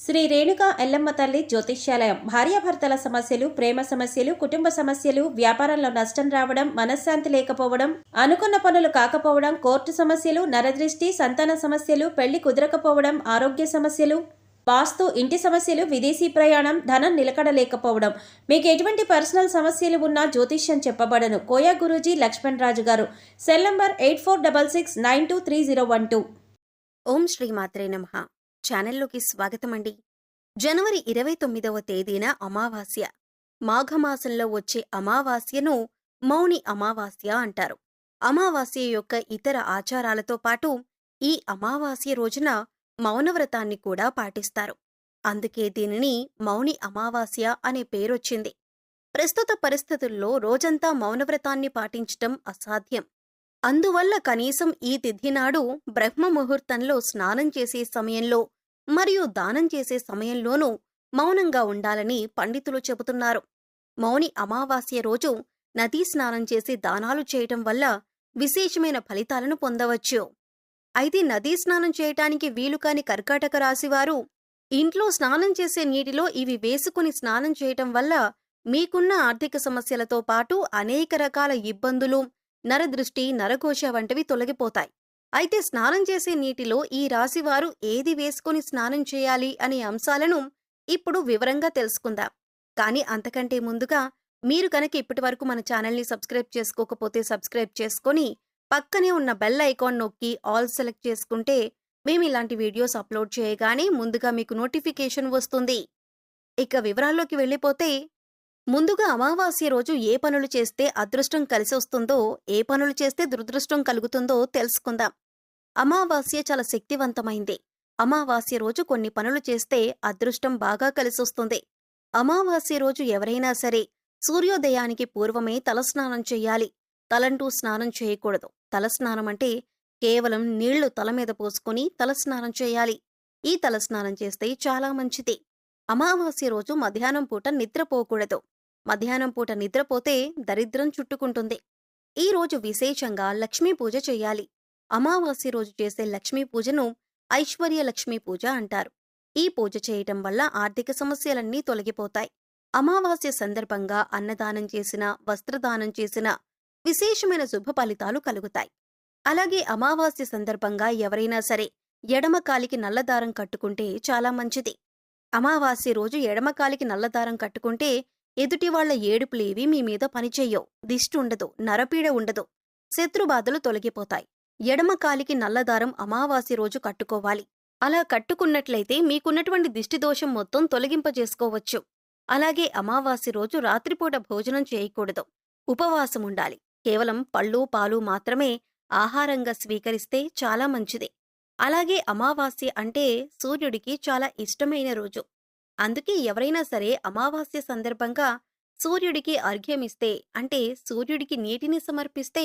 శ్రీ రేణుకా ఎల్లమ్మ తల్లి జ్యోతిష్యాలయం భార్యాభర్తల సమస్యలు, ప్రేమ సమస్యలు, కుటుంబ సమస్యలు, వ్యాపారంలో నష్టం రావడం, మనశ్శాంతి లేకపోవడం, అనుకున్న పనులు కాకపోవడం, కోర్టు సమస్యలు, నరదృష్టి, సంతాన సమస్యలు, పెళ్లి కుదరకపోవడం, ఆరోగ్య సమస్యలు, వాస్తు, ఇంటి సమస్యలు, విదేశీ ప్రయాణం, ధనం నిలకడలేకపోవడం, మీకు ఎటువంటి పర్సనల్ సమస్యలు ఉన్నా జ్యోతిష్యం చెప్పబడను. కోయా గురూజీ లక్ష్మణ్ రాజు గారు. Cell number 8466923012. ఓం శ్రీ మాత్రే నమః. ఛానల్లోకి స్వాగతమండి. జనవరి 29వ తేదీన అమావాస్య. మాఘమాసంలో వచ్చే అమావాస్యను మౌని అమావాస్య అంటారు. అమావాస్య యొక్క ఇతర ఆచారాలతో పాటు ఈ అమావాస్య రోజున మౌనవ్రతాన్ని కూడా పాటిస్తారు. అందుకే దీనిని మౌని అమావాస్య అనే పేరొచ్చింది. ప్రస్తుత పరిస్థితుల్లో రోజంతా మౌనవ్రతాన్ని పాటించటం అసాధ్యం. అందువల్ల కనీసం ఈ తిథి నాడు బ్రహ్మ ముహూర్తంలో స్నానం చేసే సమయంలో మరియు దానం చేసే సమయంలోనూ మౌనంగా ఉండాలని పండితులు చెబుతున్నారు. మౌని అమావాస్య రోజు నదీ స్నానం చేసి దానాలు చేయటం వల్ల విశేషమైన ఫలితాలను పొందవచ్చు. అయితే నదీ స్నానం చేయటానికి వీలుకాని కర్కాటక రాశివారు ఇంట్లో స్నానం చేసే నీటిలో ఇవి వేసుకుని స్నానం చేయటం వల్ల మీకున్న ఆర్థిక సమస్యలతో పాటు అనేక రకాల ఇబ్బందులు, నరదృష్టి, నరఘోష వంటివి తొలగిపోతాయి. అయితే స్నానం చేసే నీటిలో ఈ రాశివారు ఏది వేసుకుని స్నానం చేయాలి అనే అంశాలను ఇప్పుడు వివరంగా తెలుసుకుందాం. కానీ అంతకంటే ముందుగా మీరు కనుక ఇప్పటివరకు మన ఛానల్ని సబ్స్క్రైబ్ చేసుకోకపోతే సబ్స్క్రైబ్ చేసుకొని పక్కనే ఉన్న బెల్ ఐకాన్ నొక్కి ఆల్ సెలెక్ట్ చేసుకుంటే మేము ఇలాంటి వీడియోస్ అప్లోడ్ చేయగానే ముందుగా మీకు నోటిఫికేషన్ వస్తుంది. ఇక వివరాల్లోకి వెళ్ళిపోతే, ముందుగా అమావాస్య రోజు ఏ పనులు చేస్తే అదృష్టం కలిసొస్తుందో, ఏ పనులు చేస్తే దురదృష్టం కలుగుతుందో తెలుసుకుందాం. అమావాస్య చాలా శక్తివంతమైంది. అమావాస్య రోజు కొన్ని పనులు చేస్తే అదృష్టం బాగా కలిసొస్తుంది. అమావాస్య రోజు ఎవరైనా సరే సూర్యోదయానికి పూర్వమే తలస్నానం చెయ్యాలి. తలంటూ స్నానం చేయకూడదు. తలస్నానం అంటే కేవలం నీళ్లు తల మీద పోసుకొని తలస్నానం చేయాలి. ఈ తలస్నానం చేస్తే చాలా మంచిది. అమావాస్య రోజు మధ్యాహ్నం పూట నిద్రపోకూడదు. మధ్యాహ్నం పూట నిద్రపోతే దరిద్రం చుట్టుకుంటుంది. ఈ రోజు విశేషంగా లక్ష్మీ పూజ చెయ్యాలి. అమావాస్య రోజు చేసే లక్ష్మీ పూజను ఐశ్వర్య లక్ష్మీ పూజ అంటారు. ఈ పూజ చేయటం వల్ల ఆర్థిక సమస్యలన్నీ తొలగిపోతాయి. అమావాస్య సందర్భంగా అన్నదానం చేసినా, వస్త్రదానం చేసినా విశేషమైన శుభ ఫలితాలు కలుగుతాయి. అలాగే అమావాస్య సందర్భంగా ఎవరైనా సరే ఎడమకాలికి నల్లదారం కట్టుకుంటే చాలా మంచిది. అమావాస్య రోజు ఎడమకాలికి నల్లదారం కట్టుకుంటే ఎదుటివాళ్ల ఏడుపులేవి మీ మీద పనిచెయ్యవు. దిష్టి ఉండదు, నరపీడ ఉండదు, శత్రుబాధలు తొలగిపోతాయి. ఎడమకాలికి నల్లదారం అమావాస్య రోజు కట్టుకోవాలి. అలా కట్టుకున్నట్లయితే మీకున్నటువంటి దిష్టిదోషం మొత్తం తొలగింపజేసుకోవచ్చు. అలాగే అమావాస్య రోజు రాత్రిపూట భోజనం చేయకూడదు. ఉపవాసం ఉండాలి. కేవలం పళ్ళు, పాలు మాత్రమే ఆహారంగా స్వీకరిస్తే చాలా మంచిది. అలాగే అమావాస్య అంటే సూర్యుడికి చాలా ఇష్టమైన రోజు. అందుకే ఎవరైనా సరే అమావాస్య సందర్భంగా సూర్యుడికి అర్ఘ్యమిస్తే, అంటే సూర్యుడికి నీటిని సమర్పిస్తే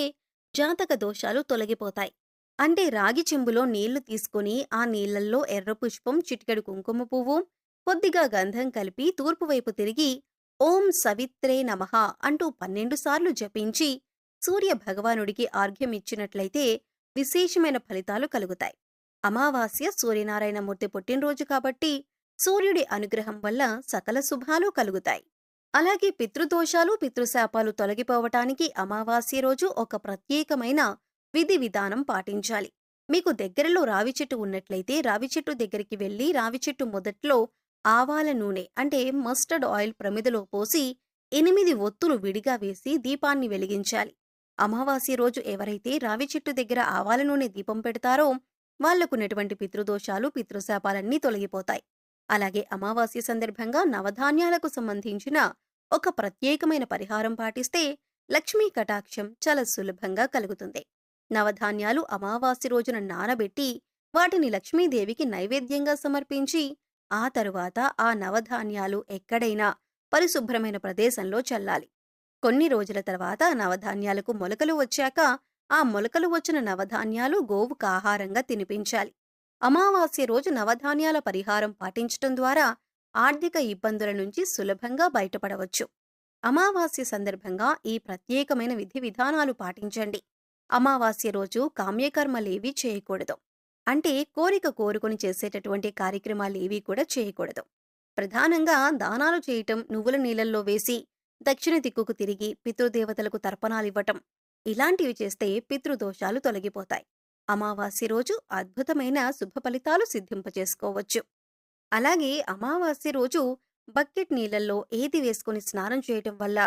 జాతక దోషాలు తొలగిపోతాయి. అంటే రాగి చెంబులో నీళ్లు తీసుకుని ఆ నీళ్లల్లో ఎర్ర పుష్పం, చిటికెడు కుంకుమ పువ్వు, కొద్దిగా గంధం కలిపి తూర్పువైపు తిరిగి ఓం సవిత్రే నమః అంటూ 12 సార్లు జపించి సూర్య భగవానుడికి ఆర్ఘ్యమిచ్చినట్లయితే విశేషమైన ఫలితాలు కలుగుతాయి. అమావాస్య సూర్యనారాయణమూర్తి పుట్టినరోజు కాబట్టి సూర్యుడి అనుగ్రహం వల్ల సకల శుభాలు కలుగుతాయి. అలాగే పితృదోషాలు, పితృశాపాలు తొలగిపోవటానికి అమావాస్య రోజు ఒక ప్రత్యేకమైన విధి విధానం పాటించాలి. మీకు దగ్గరలో రావి చెట్టు ఉన్నట్లయితే రావి చెట్టు దగ్గరికి వెళ్లి రావి చెట్టు మొదట్లో ఆవాల నూనె అంటే మస్టర్డ్ ఆయిల్ ప్రమిదలో పోసి 8 ఒత్తులు విడిగా వేసి దీపాన్ని వెలిగించాలి. అమావాస్య రోజు ఎవరైతే రావి చెట్టు దగ్గర ఆవాల నూనె దీపం పెడతారో వాళ్లకున్నటువంటి పితృదోషాలు, పితృశాపాలన్నీ తొలగిపోతాయి. అలాగే అమావాస్య సందర్భంగా నవధాన్యాలకు సంబంధించిన ఒక ప్రత్యేకమైన పరిహారం పాటిస్తే లక్ష్మీ కటాక్షం చాలా సులభంగా కలుగుతుంది. నవధాన్యాలు అమావాస్య రోజున నానబెట్టి వాటిని లక్ష్మీదేవికి నైవేద్యంగా సమర్పించి ఆ తరువాత ఆ నవధాన్యాలు ఎక్కడైనా పరిశుభ్రమైన ప్రదేశంలో చల్లాలి. కొన్ని రోజుల తర్వాత నవధాన్యాలకు మొలకలు వచ్చాక ఆ మొలకలు వచ్చిన నవధాన్యాలు గోవుకు ఆహారంగా తినిపించాలి. అమావాస్య రోజు నవధాన్యాల పరిహారం పాటించటం ద్వారా ఆర్థిక ఇబ్బందుల నుంచి సులభంగా బయటపడవచ్చు. అమావాస్య సందర్భంగా ఈ ప్రత్యేకమైన విధి విధానాలు పాటించండి. అమావాస్య రోజు కామ్యకర్మలేవీ చేయకూడదు. అంటే కోరిక కోరుకొని చేసేటటువంటి కార్యక్రమాలేవీ కూడా చేయకూడదు. ప్రధానంగా దానాలు చేయటం, నువ్వుల నీళ్ళల్లో వేసి దక్షిణ దిక్కుకు తిరిగి పితృదేవతలకు తర్పణాలివ్వటం ఇలాంటివి చేస్తే పితృదోషాలు తొలగిపోతాయి. అమావాస్య రోజు అద్భుతమైన శుభ ఫలితాలు సిద్ధింపచేసుకోవచ్చు. అలాగే అమావాస్య రోజు బకెట్ నీళ్ళల్లో ఏది వేసుకుని స్నానం చేయటం వల్ల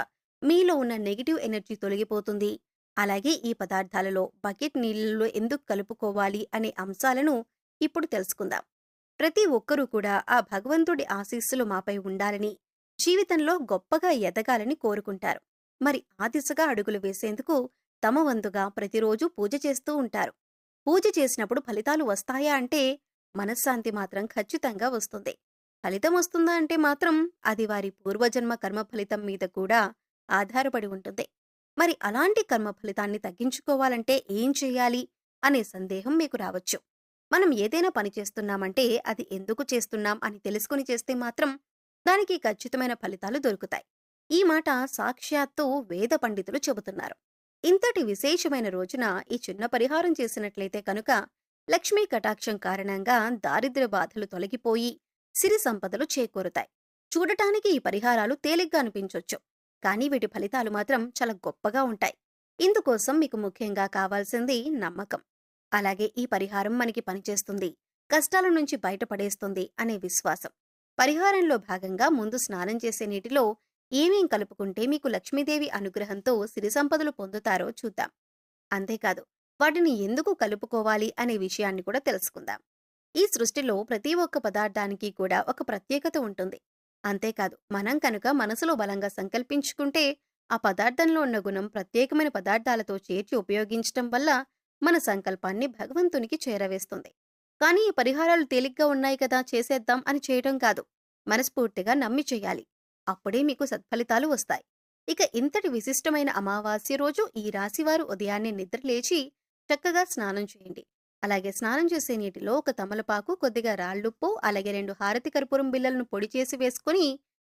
మీలో ఉన్న నెగిటివ్ ఎనర్జీ తొలగిపోతుంది. అలాగే ఈ పదార్థాలలో బకెట్ నీళ్ళలో ఎందుకు కలుపుకోవాలి అనే అంశాలను ఇప్పుడు తెలుసుకుందాం. ప్రతి ఒక్కరూ కూడా ఆ భగవంతుడి ఆశీస్సులు మాపై ఉండాలని, జీవితంలో గొప్పగా ఎదగాలని కోరుకుంటారు. మరి ఆ దిశగా అడుగులు వేసేందుకు తమ వంతుగా ప్రతిరోజు పూజ చేస్తూ ఉంటారు. పూజ చేసినప్పుడు ఫలితాలు వస్తాయా అంటే మనశ్శాంతి మాత్రం ఖచ్చితంగా వస్తుంది. ఫలితం వస్తుందా అంటే మాత్రం అది వారి పూర్వజన్మ కర్మ ఫలితం మీద కూడా ఆధారపడి ఉంటుంది. మరి అలాంటి కర్మ ఫలితాన్ని తగ్గించుకోవాలంటే ఏం చేయాలి అనే సందేహం మీకు రావచ్చు. మనం ఏదైనా పని చేస్తున్నామంటే అది ఎందుకు చేస్తున్నాం అని తెలుసుకుని చేస్తే మాత్రం దానికి ఖచ్చితమైన ఫలితాలు దొరుకుతాయి. ఈ మాట సాక్షాత్తు వేద పండితులు చెబుతున్నారు. ఇంతటి విశేషమైన రోజున ఈ చిన్న పరిహారం చేసినట్లయితే కనుక లక్ష్మీ కటాక్షం కారణంగా దారిద్ర్య బాధలు తొలగిపోయి సిరి సంపదలు చేకూరుతాయి. చూడటానికి ఈ పరిహారాలు తేలిగ్గా అనిపించొచ్చు, కానీ వీటి ఫలితాలు మాత్రం చాలా గొప్పగా ఉంటాయి. ఇందుకోసం మీకు ముఖ్యంగా కావాల్సింది నమ్మకం. అలాగే ఈ పరిహారం మనకి పనిచేస్తుంది, కష్టాల నుంచి బయటపడేస్తుంది అనే విశ్వాసం. పరిహారంలో భాగంగా ముందు స్నానం చేసే నీటిలో ఏమేం కలుపుకుంటే మీకు లక్ష్మీదేవి అనుగ్రహంతో సిరి సంపదలు పొందుతారో చూద్దాం. అంతేకాదు వాటిని ఎందుకు కలుపుకోవాలి అనే విషయాన్ని కూడా తెలుసుకుందాం. ఈ సృష్టిలో ప్రతి ఒక్క పదార్థానికి కూడా ఒక ప్రత్యేకత ఉంటుంది. అంతేకాదు మనం కనుక మనసులో బలంగా సంకల్పించుకుంటే ఆ పదార్థంలో ఉన్న గుణం ప్రత్యేకమైన పదార్థాలతో చేర్చి ఉపయోగించటం వల్ల మన సంకల్పాన్ని భగవంతునికి చేరవేస్తుంది. కానీ ఈ పరిహారాలు తేలిగ్గా ఉన్నాయి కదా చేసేద్దాం అని చేయటం కాదు, మనస్ఫూర్తిగా నమ్మి చేయాలి. అప్పుడే మీకు సత్ఫలితాలు వస్తాయి. ఇక ఇంతటి విశిష్టమైన అమావాస్య రోజు ఈ రాశివారు ఉదయాన్నే నిద్రలేచి చక్కగా స్నానం చేయండి. అలాగే స్నానం చేసే నీటిలో ఒక తమలపాకు, కొద్దిగా రాళ్లుప్పు, అలాగే 2 హారతి కర్పూరం బిళ్ళలను పొడి చేసి వేసుకుని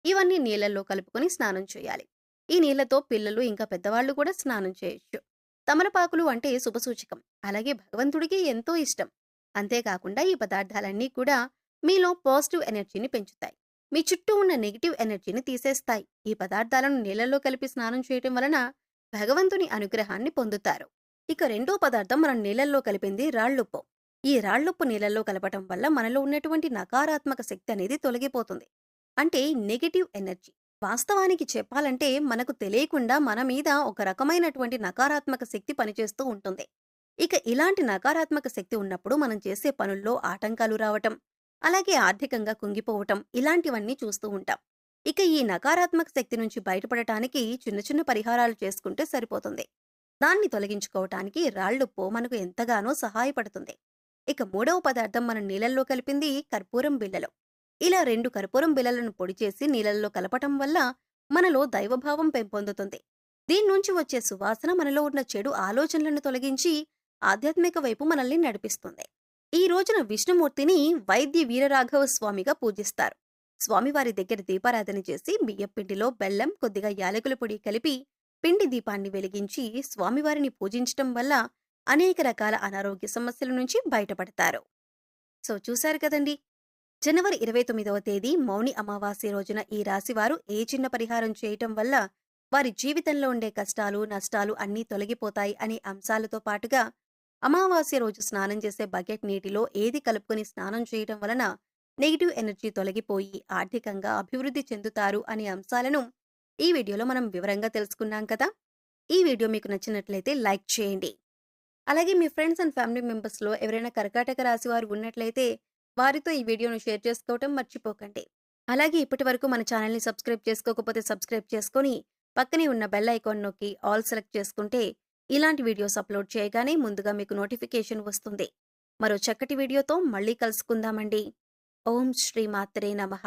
ఇవన్నీ నీళ్లలో కలుపుకొని స్నానం చేయాలి. ఈ నీళ్లతో పిల్లలు ఇంకా పెద్దవాళ్లు కూడా స్నానం చేయొచ్చు. తమలపాకులు అంటే శుభసూచకం, అలాగే భగవంతుడికి ఎంతో ఇష్టం. అంతేకాకుండా ఈ పదార్థాలన్నీ కూడా మీలో పాజిటివ్ ఎనర్జీని పెంచుతాయి, మీ చుట్టూ ఉన్న నెగిటివ్ ఎనర్జీని తీసేస్తాయి. ఈ పదార్థాలను నీళ్లలో కలిపి స్నానం చేయటం వలన భగవంతుని అనుగ్రహాన్ని పొందుతారు. ఇక రెండో పదార్థం మనం నీళ్లలో కలిపింది రాళ్లుప్పు. ఈ రాళ్లుప్పు నీళ్లలో కలపటం వల్ల మనలో ఉన్నటువంటి నకారాత్మక శక్తి అనేది తొలగిపోతుంది, అంటే నెగిటివ్ ఎనర్జీ. వాస్తవానికి చెప్పాలంటే మనకు తెలియకుండా మన మీద ఒక రకమైనటువంటి నకారాత్మక శక్తి పనిచేస్తూ ఉంటుంది. ఇక ఇలాంటి నకారాత్మక శక్తి ఉన్నప్పుడు మనం చేసే పనుల్లో ఆటంకాలు రావటం, అలాగే ఆర్థికంగా కుంగిపోవటం ఇలాంటివన్నీ చూస్తూ ఉంటాం. ఇక ఈ నకారాత్మక శక్తి నుంచి బయటపడటానికి చిన్న చిన్న పరిహారాలు చేసుకుంటే సరిపోతుంది. దాన్ని తొలగించుకోవటానికి రాళ్లుప్పు మనకు ఎంతగానో సహాయపడుతుంది. ఇక మూడవ పదార్థం మనం నీళ్లలో కలిపింది కర్పూరం బిళ్ళలు. ఇలా 2 కర్పూరం బిళ్ళలను పొడి చేసి నీళ్లలో కలపటం వల్ల మనలో దైవభావం పెంపొందుతుంది. దీని నుంచి వచ్చే సువాసన మనలో ఉన్న చెడు ఆలోచనలను తొలగించి ఆధ్యాత్మిక వైపు మనల్ని నడిపిస్తుంది. ఈ రోజున విష్ణుమూర్తిని వైద్య వీరరాఘవ స్వామిగా పూజిస్తారు. స్వామివారి దగ్గర దీపారాధన చేసి బియ్యపిండిలో బెల్లం, కొద్దిగా యాలకుల పొడి కలిపి పిండి దీపాన్ని వెలిగించి స్వామివారిని పూజించటం వల్ల అనేక రకాల అనారోగ్య సమస్యల నుంచి బయటపడతారు. సో చూశారు కదండి, జనవరి 29వ తేదీ మౌని అమావాస్య రోజున ఈ రాశివారు ఏ చిన్న పరిహారం చేయటం వల్ల వారి జీవితంలో ఉండే కష్టాలు, నష్టాలు అన్నీ తొలగిపోతాయి అనే అంశాలతో పాటుగా అమావాస్య రోజు స్నానం చేసే బకెట్ నీటిలో ఏది కలుపుకొని స్నానం చేయటం వలన నెగిటివ్ ఎనర్జీ తొలగిపోయి ఆర్థికంగా అభివృద్ధి చెందుతారు అనే అంశాలను ఈ వీడియోలో మనం వివరంగా తెలుసుకున్నాం కదా. ఈ వీడియో మీకు నచ్చినట్లయితే లైక్ చేయండి. అలాగే మీ ఫ్రెండ్స్ అండ్ ఫ్యామిలీ మెంబర్స్లో ఎవరైనా కర్కాటక రాశి వారు ఉన్నట్లయితే వారితో ఈ వీడియోను షేర్ చేసుకోవటం మర్చిపోకండి. అలాగే ఇప్పటి వరకు మన ఛానల్ని సబ్స్క్రైబ్ చేసుకోకపోతే సబ్స్క్రైబ్ చేసుకొని పక్కనే ఉన్న బెల్ ఐకాన్ నొక్కి ఆల్ సెలెక్ట్ చేసుకుంటే ఇలాంటి వీడియోస్ అప్లోడ్ చేయగానే ముందుగా మీకు నోటిఫికేషన్ వస్తుంది. మరో చక్కటి వీడియోతో మళ్ళీ కలుసుకుందామండి. ఓం శ్రీ మాత్రే నమః.